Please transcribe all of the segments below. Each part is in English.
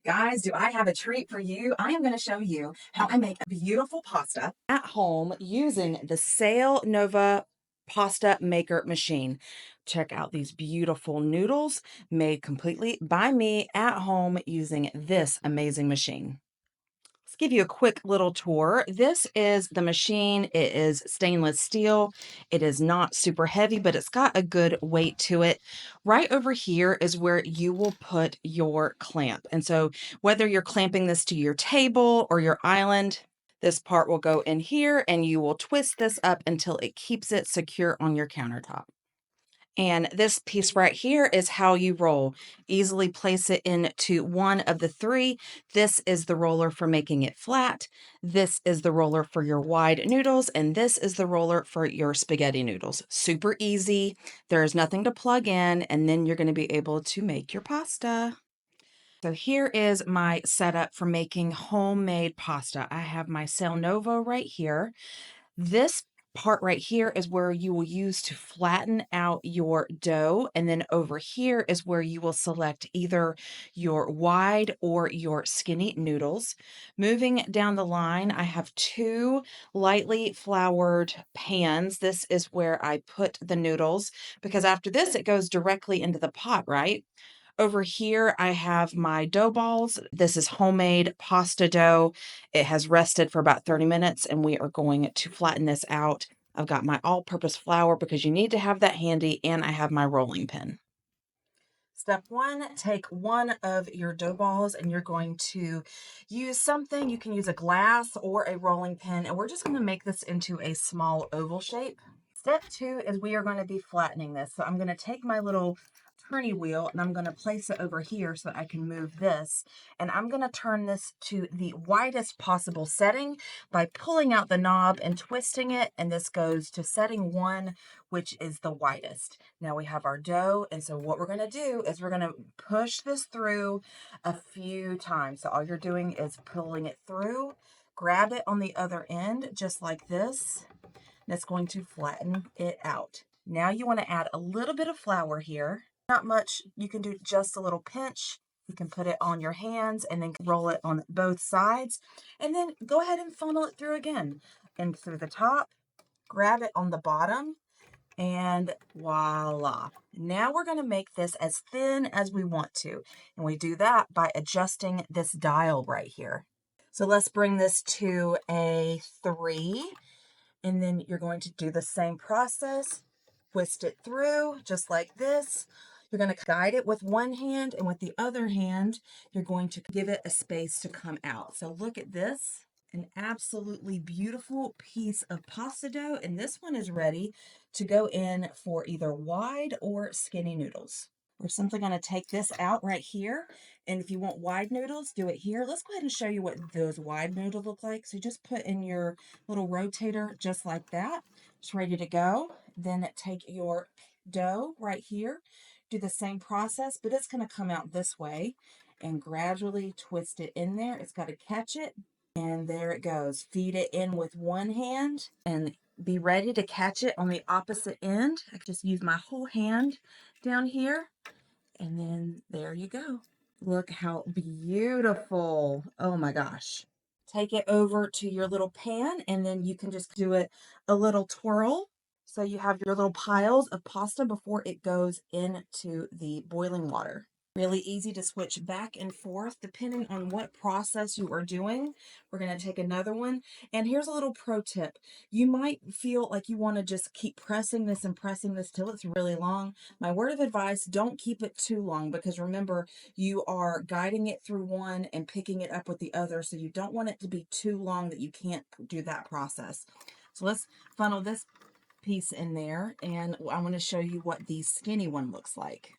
Guys, do I have a treat for you? I am going to show you how I make a beautiful pasta at home using the Sailnovo Pasta Maker Machine. Check out these beautiful noodles made completely by me at home using this amazing machine. Let's give you a quick little tour. This is the machine. It is stainless steel. It is not super heavy, but it's got a good weight to it. Right over here is where you will put your clamp. And so whether you're clamping this to your table or your island, this part will go in here and you will twist this up until it keeps it secure on your countertop. And this piece right here is how you roll. Easily place it into one of the three. This is the roller for making it flat. This is the roller for your wide noodles. And this is the roller for your spaghetti noodles. Super easy. There's nothing to plug in. And then you're going to be able to make your pasta. So here is my setup for making homemade pasta. I have my Sailnovo right here. This part right here is where you will use to flatten out your dough. And then over here is where you will select either your wide or your skinny noodles. Moving down the line, I have two lightly floured pans. This is where I put the noodles because after this, it goes directly into the pot, right? Over here, I have my dough balls. This is homemade pasta dough. It has rested for about 30 minutes, and we are going to flatten this out. I've got my all-purpose flour because you need to have that handy, and I have my rolling pin. Step one, take one of your dough balls and you're going to use something. You can use a glass or a rolling pin, and we're just going to make this into a small oval shape. Step two is we are going to be flattening this. So I'm going to take my little turny wheel and I'm going to place it over here so that I can move this. And I'm going to turn this to the widest possible setting by pulling out the knob and twisting it. And this goes to setting 1, which is the widest. Now we have our dough. And so what we're going to do is we're going to push this through a few times. So all you're doing is pulling it through, grab it on the other end, just like this. That's going to flatten it out. Now you want to add a little bit of flour here. Not much. You can do just a little pinch. You can put it on your hands and then roll it on both sides. And then go ahead and funnel it through again. And through the top, grab it on the bottom, and voila. Now we're going to make this as thin as we want to. And we do that by adjusting this dial right here. So let's bring this to a 3. And then you're going to do the same process. Twist it through just like this. You're going to guide it with one hand, and with the other hand, you're going to give it a space to come out. So look at this, an absolutely beautiful piece of pasta dough. And this one is ready to go in for either wide or skinny noodles. We're simply going to take this out right here. And if you want wide noodles, do it here. Let's go ahead and show you what those wide noodles look like. So just put in your little rotator just like that. It's ready to go. Then take your dough right here. Do the same process, but it's going to come out this way and gradually twist it in there. It's got to catch it. And there it goes. Feed it in with one hand and be ready to catch it on the opposite end. I just use my whole hand down here. And then there you go. Look how beautiful. Oh my gosh. Take it over to your little pan and then you can just do it a little twirl. So you have your little piles of pasta before it goes into the boiling water. Really easy to switch back and forth depending on what process you are doing. We're going to take another one. And here's a little pro tip. You might feel like you want to just keep pressing this and pressing this till it's really long. My word of advice, don't keep it too long because remember, you are guiding it through one and picking it up with the other. So you don't want it to be too long that you can't do that process. So let's funnel this piece in there, and I want to show you what the skinny one looks like.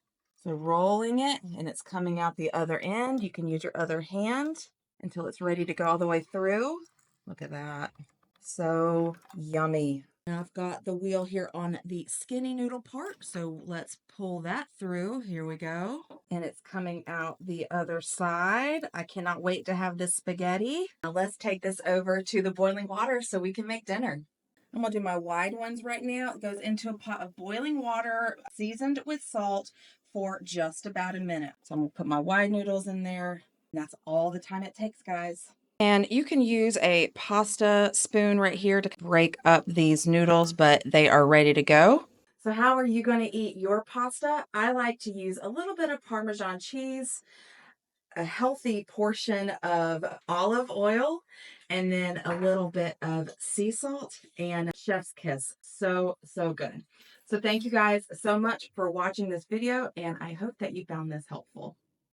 So rolling it and it's coming out the other end. You can use your other hand until it's ready to go all the way through. Look at that. So yummy. Now I've got the wheel here on the skinny noodle part. So let's pull that through. Here we go. And it's coming out the other side. I cannot wait to have this spaghetti. Now let's take this over to the boiling water so we can make dinner. I'm going to do my wide ones right now. It goes into a pot of boiling water, seasoned with salt for just about a minute. So I'm going to put my wide noodles in there. That's all the time it takes, guys. And you can use a pasta spoon right here to break up these noodles, but they are ready to go. So how are you going to eat your pasta? I like to use a little bit of Parmesan cheese, a healthy portion of olive oil, and then a little bit of sea salt and chef's kiss. So, so good. So thank you guys so much for watching this video, and I hope that you found this helpful.